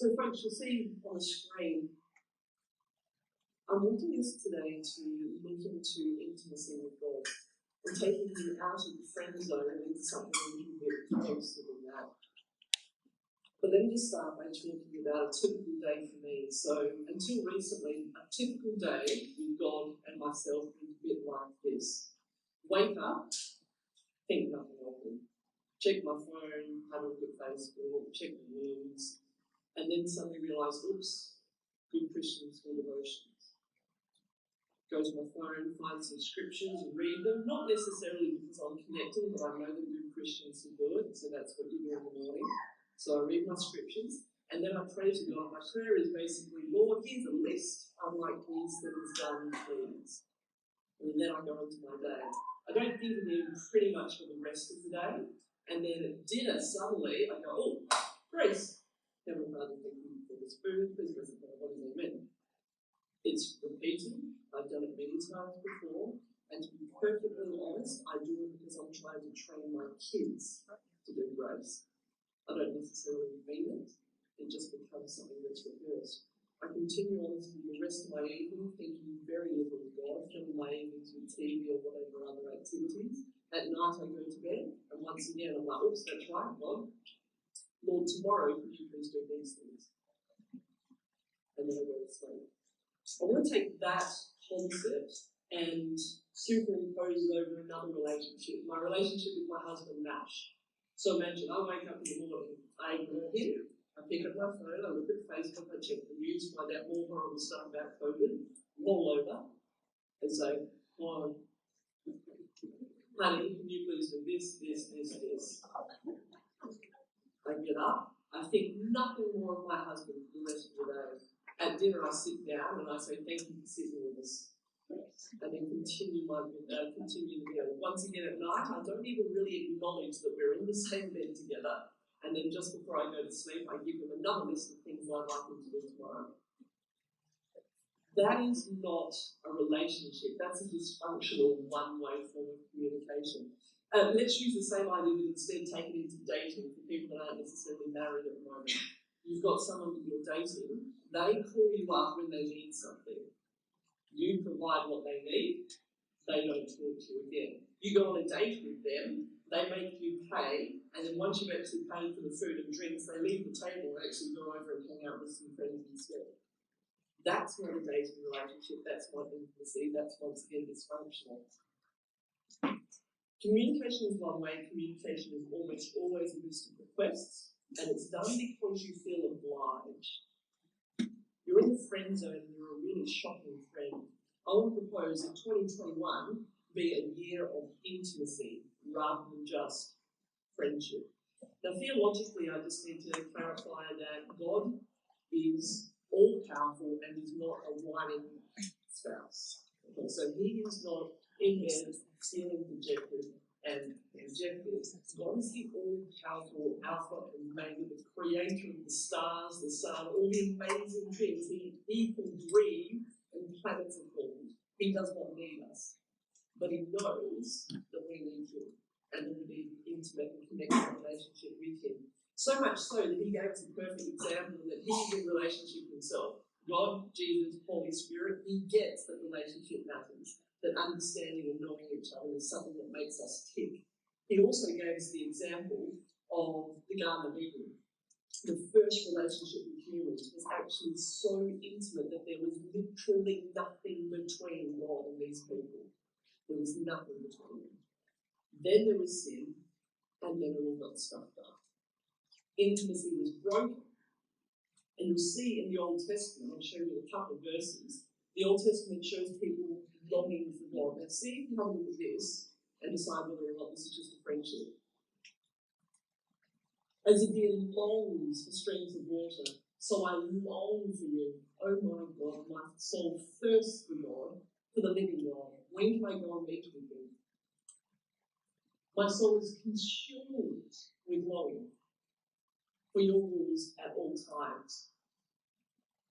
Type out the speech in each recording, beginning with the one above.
So folks, you'll see on the screen, I'm wanting us today to look into intimacy with God and taking you out of the friend zone and into something a little bit closer than that. But let me just start by talking about a typical day for me. So until recently, a typical day with God and myself was a bit like this. Wake up, think nothing of it. Check my phone, have a look at Facebook, check the news, and then suddenly realise, oops, good Christian school devotions. Go to my phone, find some scriptures and read them, not necessarily because I'm connecting, but I know that good Christians who do it, so that's what you do in the morning. So I read my scriptures, and then I pray to God. My prayer is basically, Lord, here's a list unlike these that is done, please. And then I go into my day. I don't think of him pretty much for the rest of the day, and then at dinner, suddenly, I go, oh, Grace, Heavenly Father, thank you for this food, please bless it, what does it mean? It's repeated, I've done it many times before, and to be perfectly honest, I do it because I'm trying to train my kids to do grace. I don't necessarily mean it, it just becomes something that's rehearsed. I continue on to the rest of my evening thinking very little of God, filling my evenings with TV or whatever other activities. At night I go to bed, and once again I'm like, oops, that's right, God. Lord, tomorrow could you please do these things? And then I go to sleep. I want to take that concept and superimpose it over another relationship, my relationship with my husband, Nash. So imagine I wake up in the morning, I ignore him, I pick up my phone, I look at Facebook, I check the news, find out more horrible stuff about COVID, roll over, and say, oh, honey, can you please do this? I get up, I think nothing more of my husband for the rest of the day. At dinner, I sit down and I say, thank you for sitting with us. And then continue the meal. Once again at night, I don't even really acknowledge that we're in the same bed together. And then just before I go to sleep, I give him another list of things I'd like him to do tomorrow. That is not a relationship. That's a dysfunctional one-way form of communication. Let's use the same idea, but instead take it into dating for people that aren't necessarily married at the moment. You've got someone that you're dating, they call you up when they need something. You provide what they need, they don't talk to you again. You go on a date with them, they make you pay, and then once you've actually paid for the food and drinks, they leave the table and actually go over and hang out with some friends instead. That's not a dating relationship, that's not intimacy, that's once again dysfunctional. Communication is one way, communication is almost always a list of requests, and it's done because you feel obliged. You're in the friend zone and you're a really shocking friend. I want to propose that 2021 be a year of intimacy rather than just friendship. Now, theologically, I just need to clarify that God is all-powerful and is not a whining spouse. Okay, so he is not in bed feeling dejected and rejected. God is the all-powerful Alpha and Omega, the creator of the stars, the sun, all the amazing things. He can breathe and planets are formed. He does not need us. But he knows that we need him and that we need an intimate and connected relationship with him. So much so that he gave us a perfect example that he's in relationship with himself. God, Jesus, Holy Spirit, he gets that relationship matters, that understanding and knowing each other is something that makes us tick. He also gave us the example of the Garden of Eden. The first relationship with humans was actually so intimate that there was literally nothing between God and these people. There was nothing between them. Then there was sin, and then it all got stuffed up. Intimacy was broken. And you'll see in the Old Testament, I'll show you a couple of verses, the Old Testament shows people longing for God. Now see if you have a look at this and decide whether or not this is just a friendship. As a deer longs for streams of water, So I long for you. Oh my God, my soul thirsts for God, for the living God. When can I go and meet with him? My soul is consumed with longing for your rules at all times.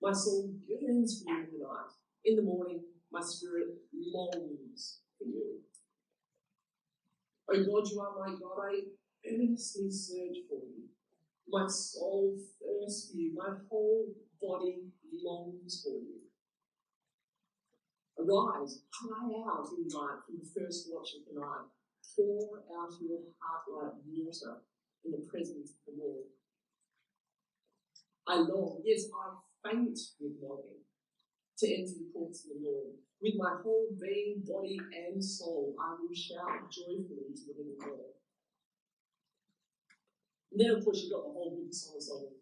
My soul yearns for you in the night. In the morning, my spirit longs for you. Oh God, you are my God. I earnestly search for you. My soul thirsts for you. My whole body longs for you. Arise, cry out in the night from the first watch of the night. Pour out your heart like water in the presence of the Lord. I long, yes, I faint with longing to enter the courts of the Lord. With my whole being, body, and soul, I will shout joyfully to the living God. And then, of course, you've got the whole book of Song of Solomon.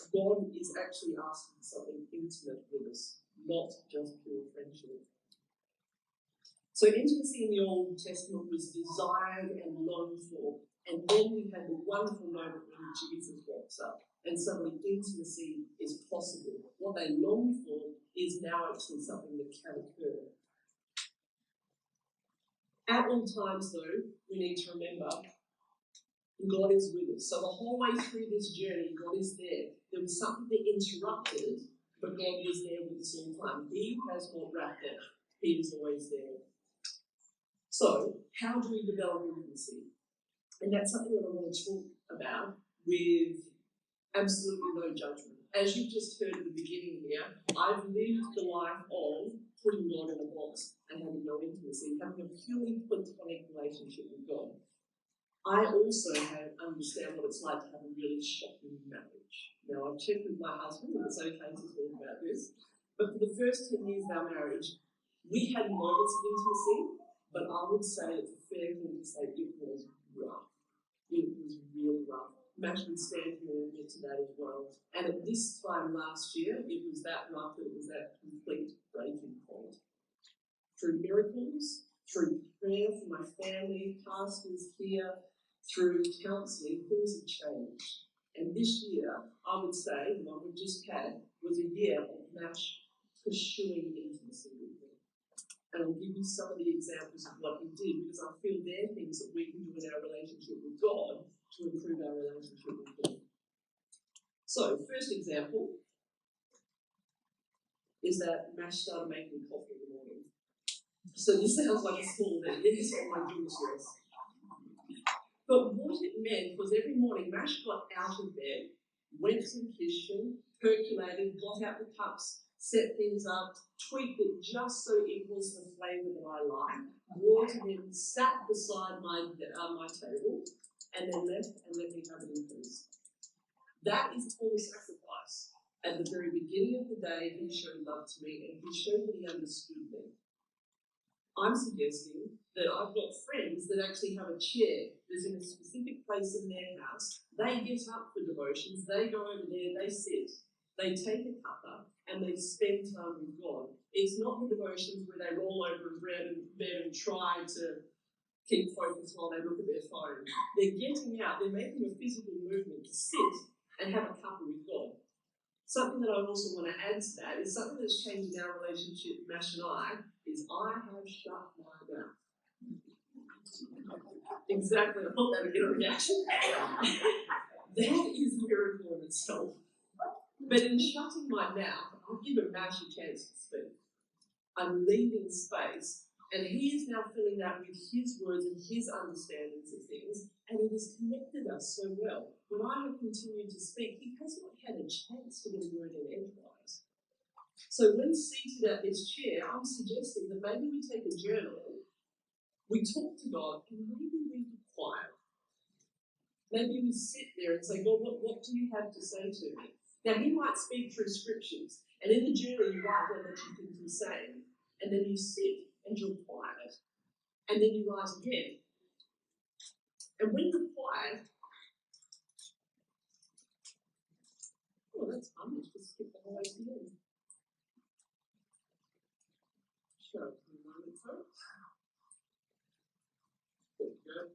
God is actually asking something intimate with us, not just pure friendship. So intimacy in the Old Testament was desired and longed for, and then we had the wonderful moment when Jesus walks up, and suddenly intimacy is possible. What they longed for is now actually something that can occur. At all times, though, we need to remember God is with us. So the whole way through this journey, God is there. There was something that interrupted, but God was there with us all the time. He has not wrapped it. He is always there. So, how do we develop intimacy? And that's something that I want to talk about with absolutely no judgment. As you've just heard at the beginning here, I've lived the life of putting God in a box and having no intimacy, having a purely platonic relationship with God. I also understand what it's like to have a really shocking marriage. Now, I've checked with my husband, and it's okay to talk about this, but for the first 10 years of our marriage, we had moments of intimacy, but I would say it's a fair thing to say it was rough. It was really rough. Mash would stand here and admit to that as well. And at this time last year, it was that rough that it was that complete breaking point. Through miracles, through prayer for my family, pastors here, through counselling, things have changed. And this year, I would say, the one we've just had, was a year of Mash pursuing intimacy with me. And I'll give you some of the examples of what he did, because I feel they're things that we can do in our relationship with God to improve our relationship with God. So, first example is that Mash started making coffee in the morning. So this sounds like a small thing. Yes, oh my goodness, yes. But what it meant was every morning Mash got out of bed, went to the kitchen, percolated, got out the cups, set things up, tweaked it just so it was the flavour that I like, brought it in, sat beside my table, and then left and let me have it in peace. That is full sacrifice. At the very beginning of the day, he showed love to me, and he showed that he understood me. I'm suggesting that I've got friends that actually have a chair that's in a specific place in their house. They get up for devotions, they go over there, they sit, they take a cuppa, and they spend time with God. It's not the devotions where they roll over in bed and try to keep focused while they look at their phone. They're getting out, they're making a physical movement to sit and have a cuppa with God. Something that I also want to add to that is something that's changed in our relationship, Mash and I, is I have shut my mouth. Exactly, I thought that would get a reaction. That is a miracle in itself. But in shutting my mouth, I've given Mash a chance to speak. I'm leaving space, and he is now filling that with his words and his understandings of things, and it has connected us so well. When I have continued to speak, he has not had a chance to get a word in edgewise. So when seated at this chair, I'm suggesting that maybe we take a journal, we talk to God, and maybe we be quiet. Maybe we sit there and say, God, what do you have to say to me? Now, he might speak through scriptures, and in the journal you write down what you think he's saying, and then you sit and you're quiet, and then you rise again. And when you're quiet, oh, that's fun, let's just skip the whole way to the end. Show it to me a moment, folks. There we go.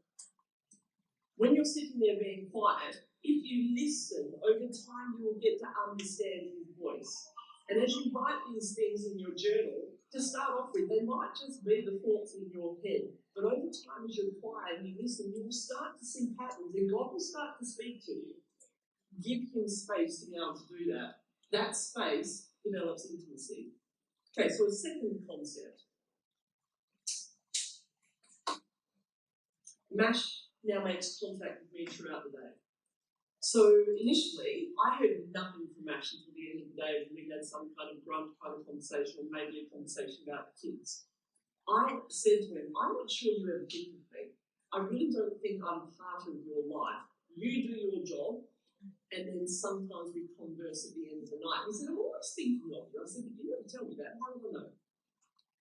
When you're sitting there being quiet, if you listen, over time you will get to understand his voice. And as you write these things in your journal, to start off with, they might just be the thoughts in your head. But over time, as you're quiet and you listen, you will start to see patterns, and God will start to speak to you. Give him space to be able to do that. That space develops intimacy. Okay, so a second concept. Mash now makes contact with me throughout the day. So initially, I heard nothing from Mash until the end of the day when we had some kind of grunt kind of conversation, or maybe a conversation about the kids. I said to him, I'm not sure you ever think of me. I really don't think I'm part of your life. You do your job, and then sometimes we converse at the end of the night. He said, I'm always thinking of you. I said, but you never tell me that. How do I know?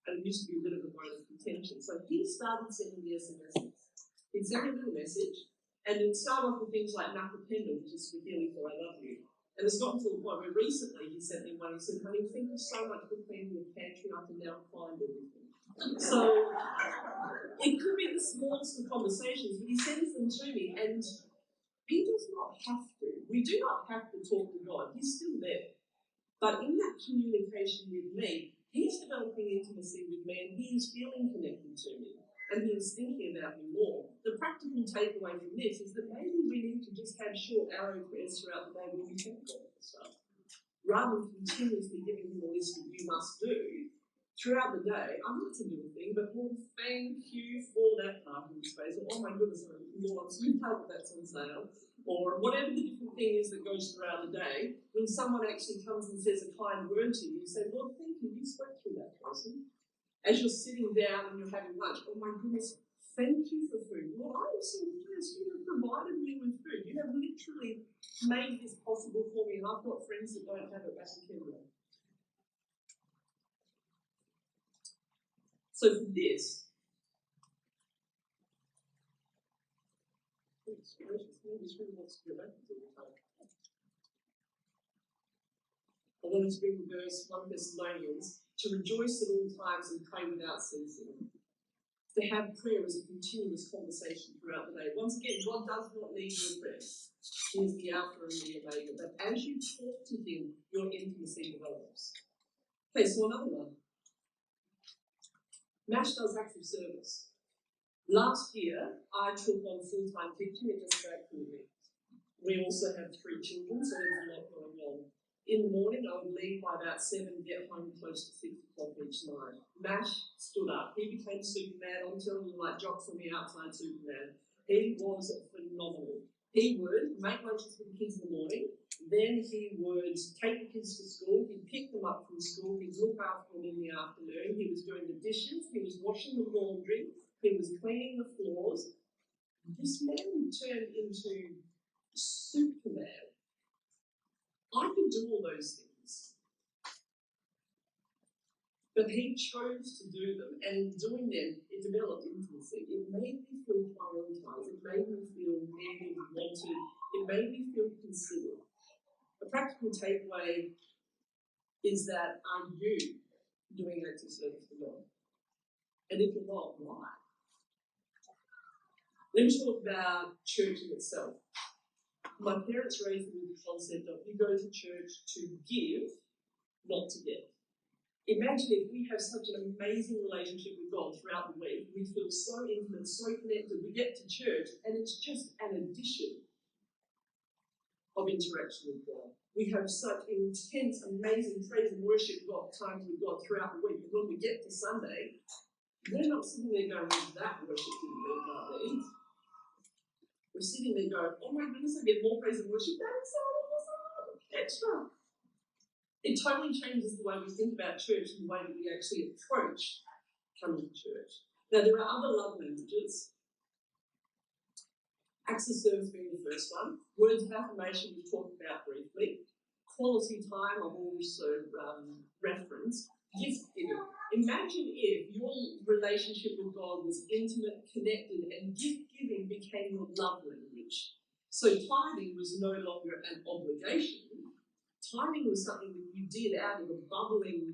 And it used to be a bit of a bone of contention. So he started sending me SMSs. He'd send me a little message, and it'd start off with things like Nakapenda, which is Swahili for I love you. And it's gotten to the point where recently he sent me one. He said, honey, thank you so much for cleaning the pantry. I can now find everything. So it could be the smallest of conversations, but he sends them to me, and he does not have to. We do not have to talk to God. He's still there. But in that communication with me, he's developing intimacy with me, and he is feeling connected to me, and he is thinking about me more. The practical takeaway from this is that maybe we need to just have short arrow prayers throughout the day when we think about this stuff, rather than continuously giving him a list of you must do. Throughout the day, I'm not to do a thing, but Lord, thank you for that parking space. Or, oh my goodness, Lord, I'm so glad that's on sale. Or whatever the different thing is that goes throughout the day, when someone actually comes and says a kind word to you, you say, Lord, thank you, you spoke through that person. As you're sitting down and you're having lunch, oh my goodness, thank you for food. Lord, I am so blessed. You have provided me with food. You have literally made this possible for me, and I've got friends that don't have it back in Canada. So for this, I wanted to bring the verse 1 Thessalonians, to rejoice at all times and pray without ceasing. To have prayer as a continuous conversation throughout the day. Once again, God does not need your prayer. He is the Alpha and the Omega. But as you talk to him, your intimacy develops. Okay, so another one. MASH does active service. Last year, I took on full-time teaching at just about 4 weeks. We also have 3 children, so there's a lot going on. In the morning, I would leave by about 7 and get home close to 6 o'clock each night. Mash stood up. He became Superman. I'm telling you, like Jock's on the outside Superman. He was phenomenal. He would make lunches for the kids in the morning. Then he would take the kids to school. He'd pick them up from school. He'd look after them in the afternoon. He was doing the dishes. He was washing the laundry. He was cleaning the floors. This man turned into Superman. I could do all those things. But he chose to do them, and in doing them, it developed intimacy. It made me feel prioritized. It made me feel needed, wanted. It made me feel considered. A practical takeaway is that, are you doing active service for God? And if you're not, why? Let me talk about church in itself. My parents raised me with the concept of you go to church to give, not to get. Imagine if we have such an amazing relationship with God throughout the week, we feel so intimate, so connected, we get to church, and it's just an addition of interaction with God. We have such intense, amazing praise and worship times with God throughout the week, but when we get to Sunday, we're not sitting there going, that worship didn't meet my needs. We're sitting there going, oh my goodness, I get more praise and worship. That is so awesome. Extra. It totally changes the way we think about church and the way that we actually approach coming to church. Now, there are other love languages. Acts of service being the first one. Words of affirmation we've talked about briefly. Quality time I've also referenced. Gift giving. Imagine if your relationship with God was intimate, connected, and gift giving became your love language. So tithing was no longer an obligation. Tithing was something that you did out of a bubbling,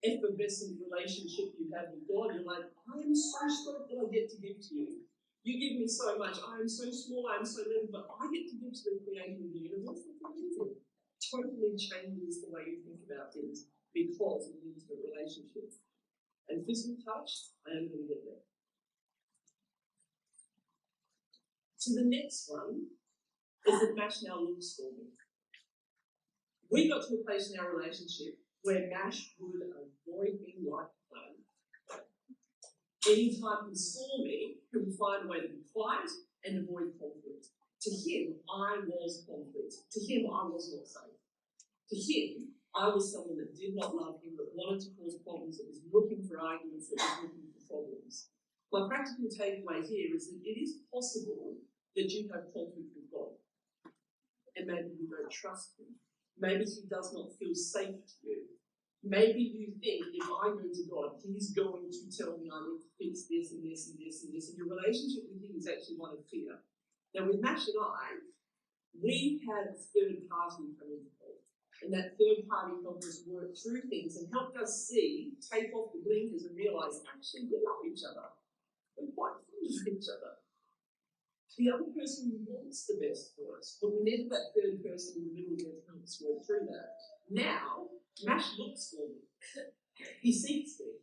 effervescent relationship you have with God. You're like, I am so stoked that I get to give to you. You give me so much. I am so small, I am so little, but I get to give to the creator of the universe. That's amazing. Totally changes the way you think about things because of an intimate relationship. And physical touch, I am going to get there. So the next one is that Mash now looks for me. We got to a place in our relationship where Mash would avoid me like the plague. Anytime he saw me, he would find a way to be quiet and avoid conflict. To him, I was conflict. To him, I was not safe. To him, I was someone that did not love him, that wanted to cause problems, that was looking for arguments, that was looking for problems. My practical takeaway here is that it is possible that you have conflict with God. And maybe you don't trust him. Maybe he does not feel safe to you. Maybe you think if I go to God, he's going to tell me I need to fix this and this and this and this, and your relationship with him is actually one of fear. Now with Mash and I, we had a third party come into play. And that third party helped us work through things and helped us see, take off the blinkers and realise, actually, we love each other. We're quite fond of each other. The other person wants the best for us, but we needed that third person in the middle there to help us work through that. Now, Mash looks for me. He seeks me.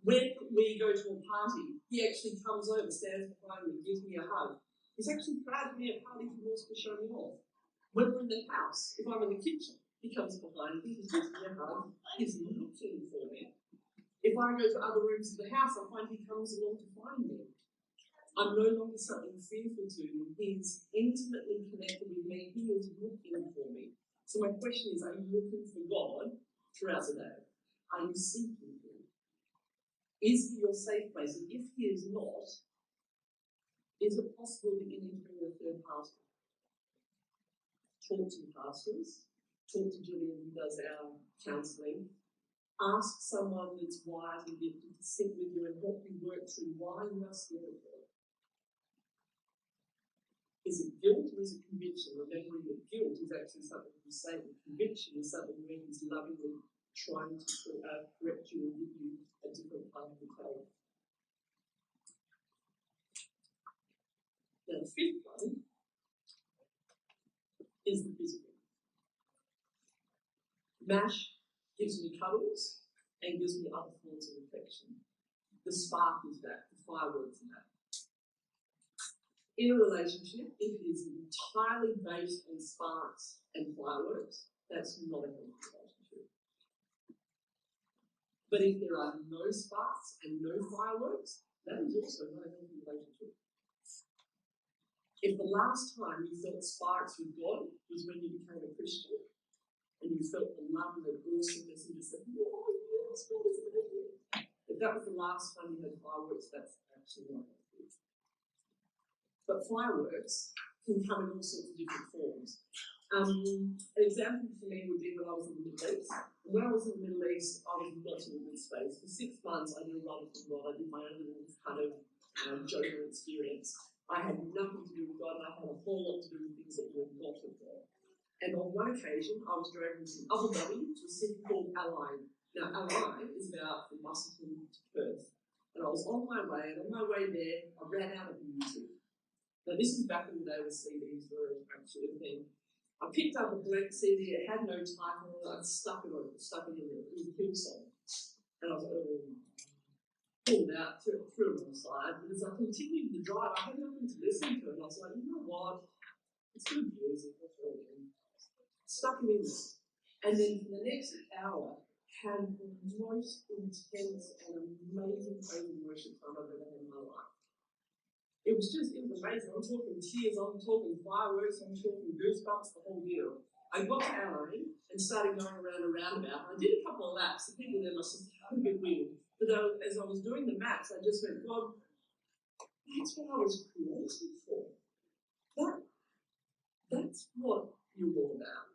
When we go to a party, he actually comes over, stands behind me, gives me a hug. He's actually proud of me at parties and wants to show me off. When we're in the house, if I'm in the kitchen, he comes behind me, he gives me a hug, he's looking for me. If I go to other rooms of the house, I find he comes along to find me. I'm no longer something fearful to him. He's intimately connected with me. He is looking for me. So my question is, are you looking for God throughout the day? Are you seeking him? Is he your safe place? And if he is not, is it possible that you need to bring a third party? Talk to the pastors. Talk to Julian who does our counselling. Ask someone that's wise and gifted to sit with you and help you work through why you are scared of God. Is it guilt or is it conviction? Remembering that guilt is actually something you say, but conviction is something where he's lovingly trying to correct you and give you a different part of the code. Now, the fifth one is the physical. Mash gives me cuddles and gives me other forms of affection. The spark is that, the fireworks are that. In a relationship, if it is entirely based on sparks and fireworks, that's not a healthy relationship. But if there are no sparks and no fireworks, that is also not a healthy relationship. If the last time you felt sparks with God was when you became a Christian, and you felt the love and the awesomeness and just said, oh, yes, God is amazing. If that was the last time you had fireworks, that's actually not healthy. But fireworks can come in all sorts of different forms. An example for me would be when I was in the Middle East. When I was in the Middle East, I was not in a good space. For 6 months, I did a run from God. I did my own little kind of Jonah experience. I had nothing to do with God, and I had a whole lot to do with things that were not of God. And on one occasion, I was driving from Abu Dhabi to a city called Al Ain. Now, Al Ain is about from Musselton to Perth. And I was on my way, and on my way there, I ran out of music. Now, this is back in the day when CDs were actually a thing. I picked up a blank CD, it had no title, and I stuck it in there. It was a Hillsong. And I was like, pulled out, threw it on the side. But as I continued the drive, I had nothing to listen to, and I was like, you know what? It's good music, what's wrong with it? Stuck it in there. And then for the next hour, had the most intense and amazing praise and worship time I've ever had in my life. It was amazing. I'm talking tears, I'm talking fireworks, I'm talking goosebumps, the whole deal. I got to LA and started going around a roundabout. I did a couple of laps. The people there must have thought a bit weird. But as I was doing the maps, I just went, God, that's what I was created for. That's what you're all about.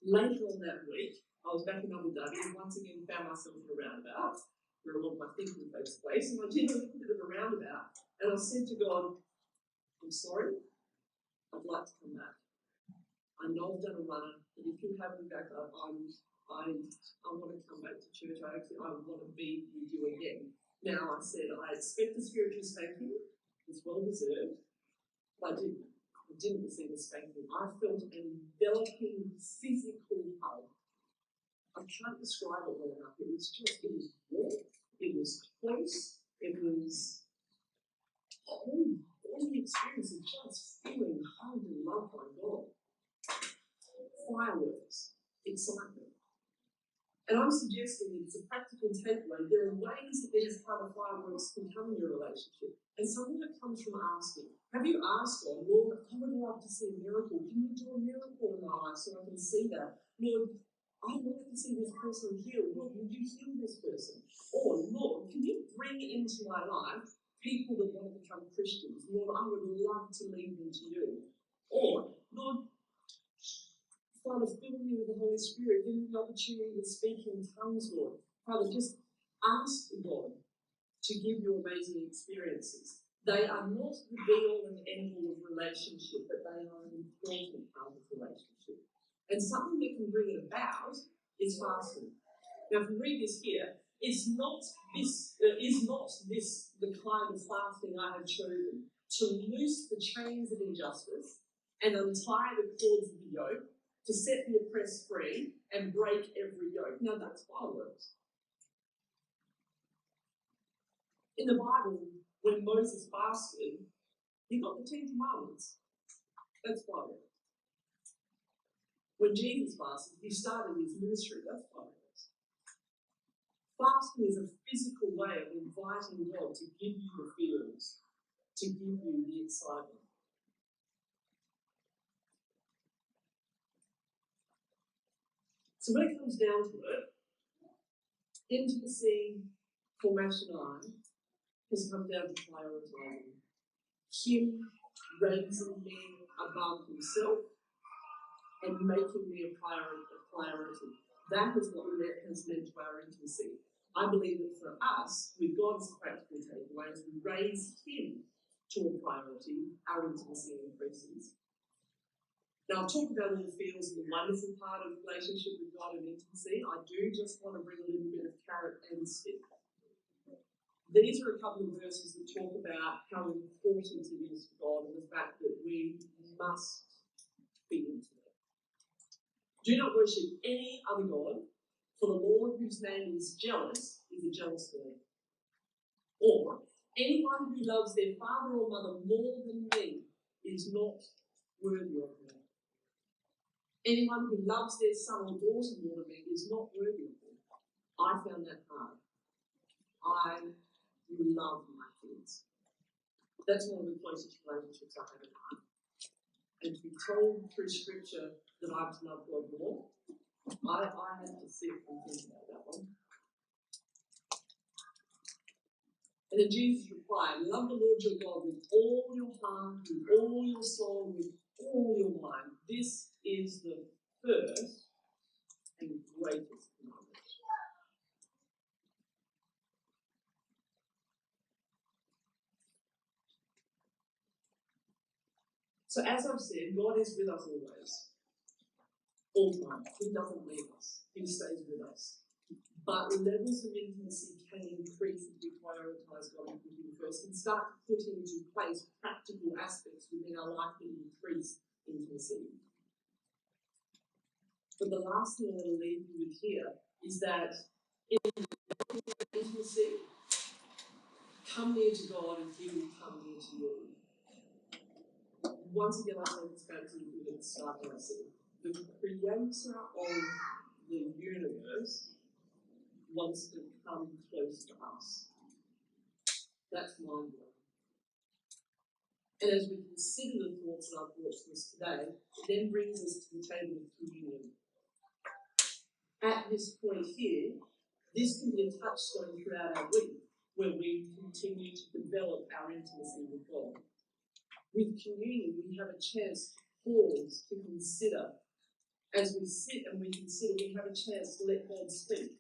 Later on that week, I was back in Abu Dhabi and once again found myself in a roundabout where a lot of my thinking takes place. And I did a little bit of a roundabout. And I said to God, I'm sorry, I'd like to come back. I know I've done a runner, but if you have me back, I want to come back to church. I want to be with you again. Now, I said I expect a spiritual spanking. It's well deserved, but I didn't. I didn't receive a spanking. I felt an enveloping physical hug. I can't describe it well enough. It was warm, it was close, it was all the experience of just feeling hugged and loved by God. Fireworks, excitement. And I'm suggesting that it's a practical takeaway. There are ways that these kind of fireworks can come in your relationship. And some of it comes from asking. Have you asked God, Lord, I would love to see a miracle. Can you do a miracle in my life so I can see that? Lord, I'd like to see this person healed. Lord, would you heal this person? Or, Lord, can you bring into my life people that want to become Christians? Lord, I would love to lead them to you. Or, Lord, Father, fill me with the Holy Spirit. Give me the opportunity to speak in tongues, Lord. Father, just ask God to give you amazing experiences. They are not the be-all and end-all of relationship, but they are an important part of relationship. And something that can bring it about is fasting. Now, if you read this here, is not this the kind of fasting I have chosen to loose the chains of injustice and untie the cords of the yoke, to set the oppressed free and break every yoke. Now, that's fireworks. In the Bible, when Moses fasted, he got the 10 Commandments. That's fireworks. When Jesus fasted, he started his ministry. That's fireworks. Fasting is a physical way of inviting God to give you the feelings, to give you the excitement. So when it comes down to it, intimacy for Mash and I has come down to prioritising. Him raising me above himself and making me a priority. That is what has led to our intimacy. I believe that for us, with God's practical takeaways, we raise him to a priority, our intimacy increases. Now, I've talked about all the feels and the wonderful part of relationship with God and intimacy. I do just want to bring a little bit of carrot and stick. These are a couple of verses that talk about how important it is for God and the fact that we must be intimate. Do not worship any other God, for the Lord whose name is jealous is a jealous God. Or, anyone who loves their father or mother more than me is not worthy of me. Anyone who loves their son or daughter more than me is not worthy of me. I found that hard. I love my kids. That's one of the closest relationships I have in life. And to be told through scripture that I'm to love God more, I had to sit and think about that one. And then Jesus replied, love the Lord your God with all your heart, with all your soul, with all your mind. This is the first and greatest commandment. So as I've said, God is with us always. All the time. He doesn't leave us. He stays with us. But levels of intimacy can increase if we prioritise God and put him first and start putting into place practical aspects within our life that increase intimacy. But the last thing I'm going to leave you with here is that in intimacy, come near to God and he will come near to you. Once again, I say this back to you at the start of my scene. The creator of the universe wants to come close to us. That's mind-blowing. And as we consider the thoughts that I've brought to us today, it then brings us to the table of communion. At this point here, this can be a touchstone throughout our week, where we continue to develop our intimacy with God. With communion, we have a chance to pause, to consider. As we sit and we consider, we have a chance to let God speak.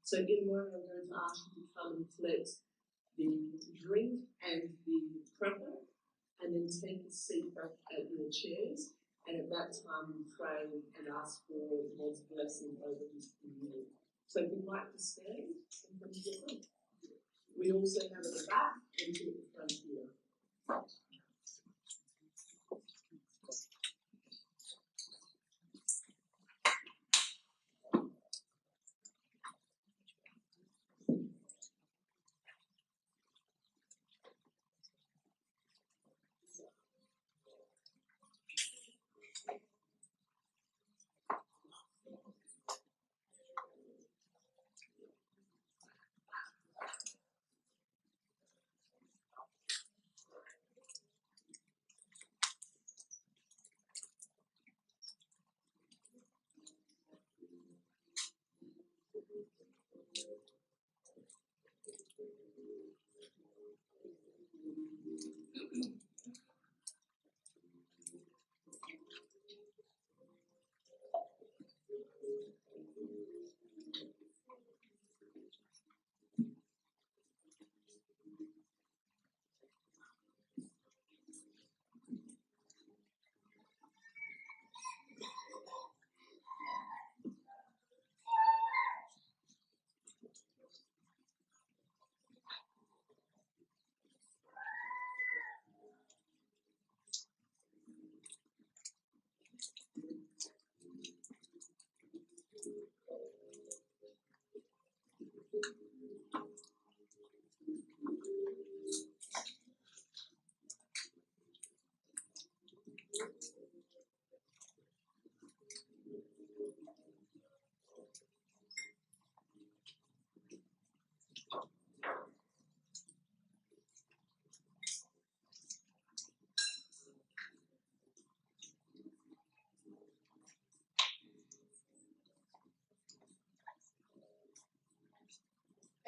So in a moment, I'm going to ask you to come and collect the drink and the cracker, and then take a seat back at your chairs. And at that time, we pray and ask for God's blessing over his communion. So if you'd like to stand, and come to the front. We also have at the back and two at the front here.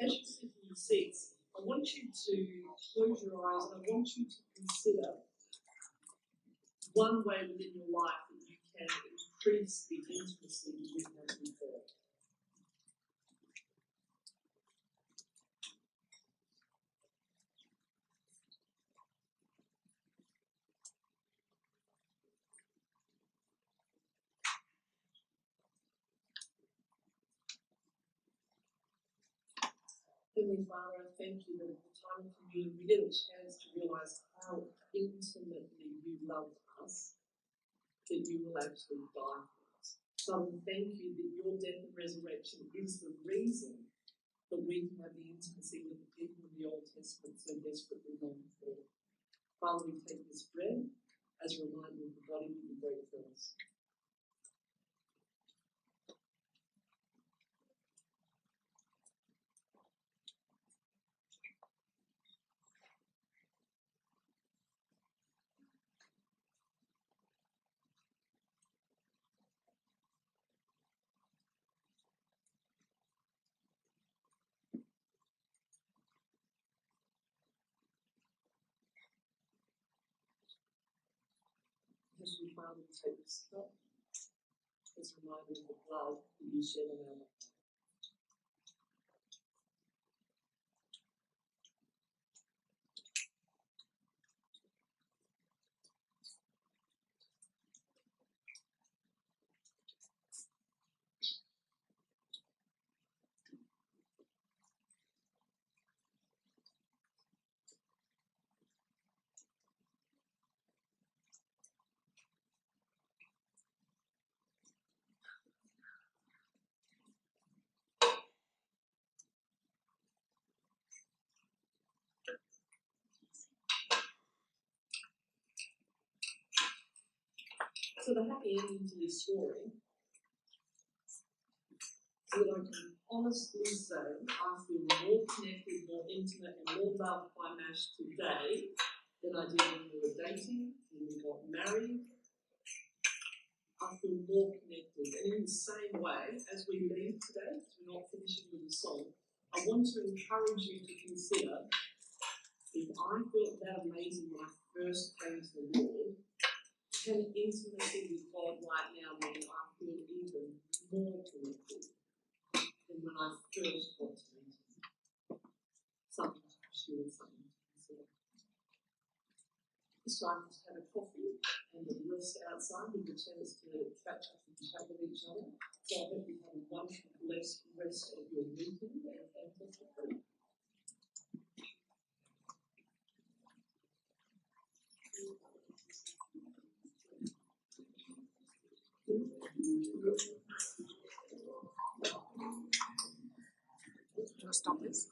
As you sit in your seats, I want you to close your eyes and I want you to consider one way within your life that you can increase the intimacy that you have with God. Heavenly Father, I thank you that at the time of communion we get a chance to realise how intimately you love us, that you will actually die for us. Father, thank you that your death and resurrection is the reason that we can have the intimacy with the people in the Old Testament so desperately longed for. Father, we take this bread as a reminder of the body that you broke for us. Heavenly Father, we take this cup as a reminder of the blood that you shed on our lives. So the happy ending to this story is that I can honestly say I feel more connected, more intimate and more loved by Nash today than I did when we were dating, when we got married. I feel more connected. And in the same way, as we leave today, because we're not finishing with a song, I want to encourage you to consider, if I felt that amazing when I first came to the Lord, can intimacy with God right now mean I feel even more connected than when I first got to meet Him? Something to pursue and something to consider. It's time to have a coffee and the rest outside with the chance to catch up and chat with each other. So I hope you have a wonderful rest to stop this?